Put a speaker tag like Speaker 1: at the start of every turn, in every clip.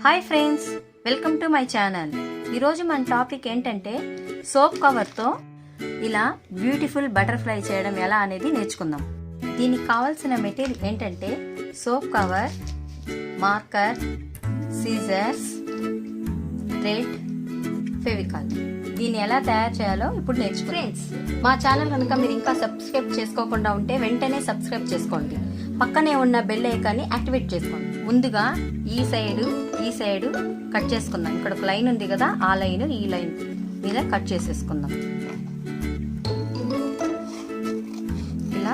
Speaker 1: Hi friends, welcome to my channel. ఈరోజు మన topic ఏంటంటే సోప్ కవర్తో ఇలా బ్యూటిఫుల్ బటర్ఫ్లై చేయడం ఎలా అనేది నేర్చుకుందాం. దీనికి కావాల్సిన మెటీరియల్ ఏంటంటే soap cover, marker, scissors, thread, Fevicol. దీన్ని ఎలా తయారు చేయాలో ఇప్పుడు నేర్చుకుందాం. ఫ్రెండ్స్, మా ఛానల్ కనుక మీరు ఇంకా సబ్స్క్రైబ్ చేసుకోకుండా ఉంటే వెంటనే సబ్స్క్రైబ్ చేసుకోండి. పక్కనే ఉన్న బెల్ ఐకాన్ని యాక్టివేట్ చేసుకోండి. ముందుగా ఈ సైడ్ కట్ చేసుకుందాం. ఇక్కడ ఒక లైన్ ఉంది కదా, ఆ లైన్ ఈ లైన్ మీద కట్ చేసేసుకుందాం. ఇలా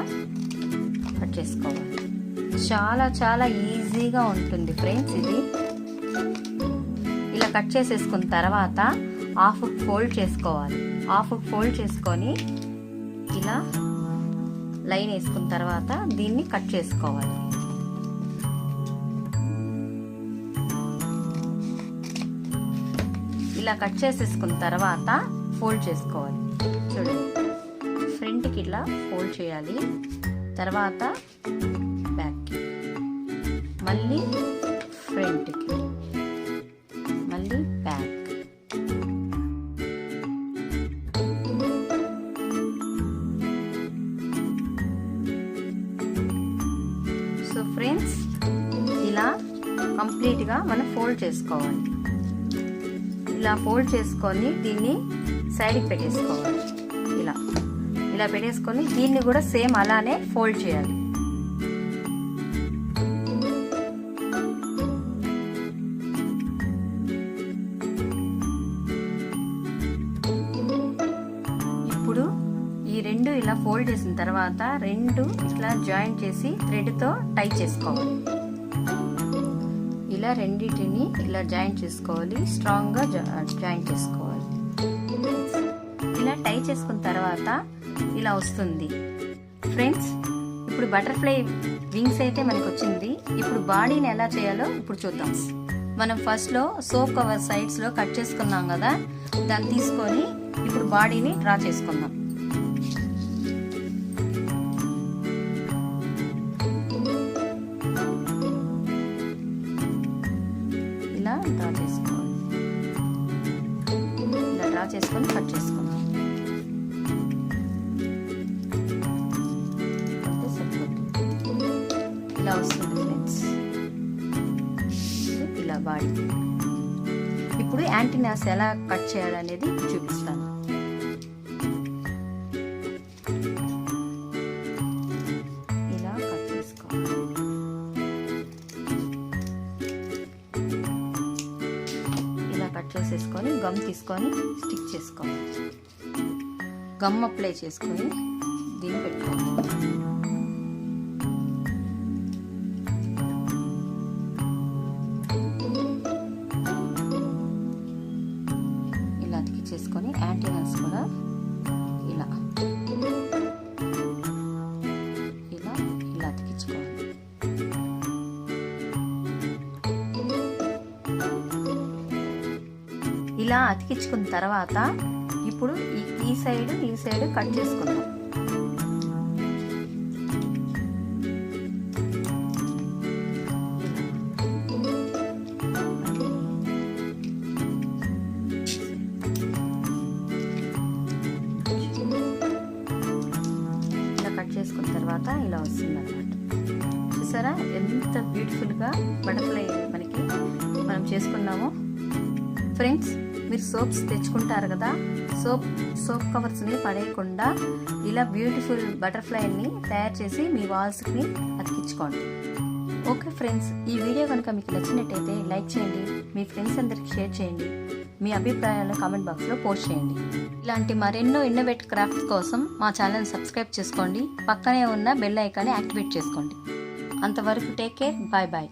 Speaker 1: కట్ చేసుకోవాలి. చాలా చాలా ఈజీగా ఉంటుంది ఫ్రెండ్స్. ఇది ఇలా కట్ చేసేసుకున్న తర్వాత హాఫ్ ఫోల్డ్ చేసుకోవాలి. హాఫ్ ఫోల్డ్ చేసుకొని ఇలా లైన్ వేసుకున్న తర్వాత దీన్ని కట్ చేసుకోవాలి. ఇలా కట్ చేసేసుకున్న తర్వాత ఫోల్డ్ చేసుకోవాలి. చూడండి, ఫ్రంట్కి ఇలా ఫోల్డ్ చేయాలి, తర్వాత బ్యాక్కి, మళ్ళీ ఫ్రంట్కి, మళ్ళీ బ్యాక్. సో ఫ్రెండ్స్, ఇలా కంప్లీట్గా మనం ఫోల్డ్ చేసుకోవాలి. ఇలా ఫోల్డ్ చేసుకొని దీన్ని సైడ్కి పెట్టేసుకోవాలి. ఇలా పెట్టేసుకొని దీన్ని కూడా సేమ్ అలానే ఫోల్డ్ చేయాలి. ఇప్పుడు ఈ రెండు ఇలా ఫోల్డ్ చేసిన తర్వాత రెండు ఇట్లా జాయింట్ చేసి థ్రెడ్తో టై చేసుకోవాలి. ఇలా రెండింటిని ఇలా జాయింట్ చేసుకోవాలి, స్ట్రాంగ్గా జాయింట్ చేసుకోవాలి. ఇలా టై చేసుకున్న తర్వాత ఇలా వస్తుంది ఫ్రెండ్స్. ఇప్పుడు బటర్ఫ్లై వింగ్స్ అయితే మనకు వచ్చింది. ఇప్పుడు బాడీని ఎలా చేయాలో ఇప్పుడు చూద్దాం. మనం ఫస్ట్లో సోప్ కవర్ సైడ్స్లో కట్ చేసుకున్నాం కదా, దాన్ని తీసుకొని ఇప్పుడు బాడీని డ్రా చేసుకుందాం. ఇలా డ్రా చేసుకోవాలి. ఇలా డ్రా చేసుకొని కట్ చేసుకుందాం. ఇలా వస్తుంది ఫ్రెండ్స్. ఇలా బాడీ. ఇప్పుడు యాంటీనాస్ ఎలా కట్ చేయాలనేది చూపిస్తాను. ఇలా కట్ చేసుకోవాలి. ఇలా కట్ చేసేసుకొని గమ్ తీసుకొని స్టిక్ చేసుకోవాలి. గమ్ అప్లై చేసుకొని దీన్ని పెట్టుకోవాలి. ఇలా అతికించేసుకొని యాంటీనాస్ కూడా ఇలా ఇలా ఇలా అతికించుకోవాలి. ఇలా అతికించుకున్న తర్వాత ఇప్పుడు ఈ సైడ్ కట్ చేసుకుందాం. ఇలా కట్ చేసుకున్న తర్వాత ఇలా వస్తుంది అన్నమాట. చూసారా ఎంత బ్యూటిఫుల్గా బటర్ఫ్లై మనం చేసుకున్నామో. ఫ్రెండ్స్, మీరు సోప్స్ తెచ్చుకుంటారు కదా, సోప్ కవర్స్ని పడేయకుండా ఇలా బ్యూటిఫుల్ బటర్ఫ్లైని తయారు చేసి మీ వాల్స్కి అతికించుకోండి. ఓకే ఫ్రెండ్స్, ఈ వీడియో కనుక మీకు నచ్చినట్టయితే లైక్ చేయండి, మీ ఫ్రెండ్స్ అందరికి షేర్ చేయండి, మీ అభిప్రాయాలను కామెంట్ బాక్స్లో పోస్ట్ చేయండి. ఇలాంటి మరెన్నో ఇన్నోవేటివ్ క్రాఫ్ట్స్ కోసం మా ఛానల్ సబ్స్క్రైబ్ చేసుకోండి. పక్కనే ఉన్న బెల్ ఐకాన్ని యాక్టివేట్ చేసుకోండి. అంతవరకు టేక్ కేర్, బాయ్ బాయ్.